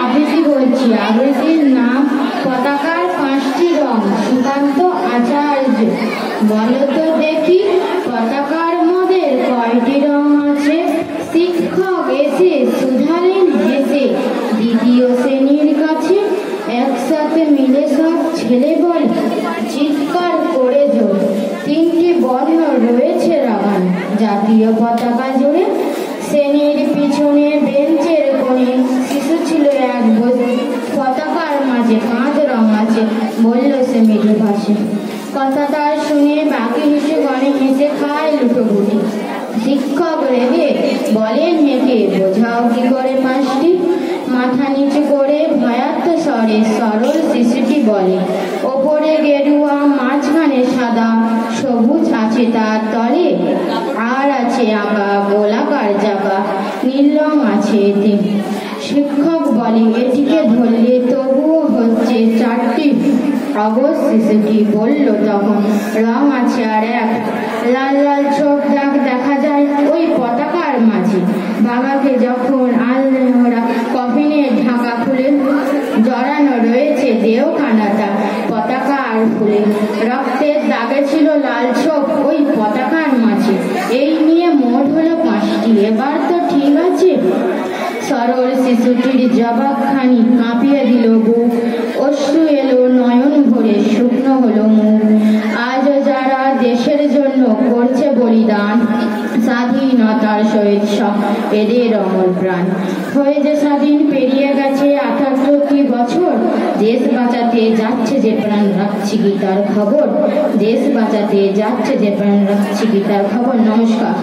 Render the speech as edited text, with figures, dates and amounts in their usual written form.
আবৃত্তি বলছি। আবৃত্তির নাম পতাকার 5টি রং। সুকান্ত আচার্য। বলো তো দেখি পতাকার মোদের কয়টি রং আছে? শিক্ষক এসে শুধালেন হেসে দ্বিতীয় শ্রেণীর কাছে। একসাথে মিলে সব ছেলে বল চিৎকার করে জোর, 3টি বর্ণ রয়েছে রাগান জাতীয় পতাকা জুড়ে। শ্রেণীর পিছনে বেঞ্চের কোণে শিশু ছিল এক বসে, পতাকার মাঝে 5 রং আছে বলল সে মৃদু ভাষে। কথাটা শুনে বাকি শিশুগণে হেসে খায় লুটোপুটি। শিক্ষক রেগে বলেন হেঁকে বোঝাও কি করে 5টি? মাথা নিচু করে ভয়ার্থ স্বরে সরল শিশুটি বলে, ওপরে গেরুয়া মাঝখানে সাদা, সবুজ আছে তার তলে, আর আছে আঁকা গোলাকার জায়গা, নীল রং আছে এতে। শিক্ষক বলে এটিকে ধরলে তবুও হচ্ছে 4টি। অবশ শিশুটি বলল তখন, রং আছে আর এক, লাল লাল চোখ দাগ দেখা যায় ওই পতাকার মাঝে। বাবাকে যখন আনলেন ওরা কফিনের ঢাকা খুলে, জড়ানো রয়েছে দেহ কানাটা পতাকা আর ফুলে। রক্তের দাগে ছিল লাল চোখ ওই পতাকার মাঝে। এই নিয়ে মোট হলো 5টি। এবার তো ঠিক আছে? সরল শিশুটির জবাবখানি কাঁপিয়ে দিল বুক, অশ্রু এলো নয়ন ভরে, শুকনো হলো মুখ। আজও যারা দেশের জন্য করছে বলিদান, স্বাধীনতার সহিত সব এদের অমর প্রাণ। হয়ে যে স্বাধীন পেরিয়ে গেছে 78টি বছর, দেশ বাঁচাতে যাচ্ছে যে প্রাণ রাখছি কি তার খবর? দেশ বাঁচাতে যাচ্ছে যে প্রাণ রাখছি কি তার খবর। নমস্কার।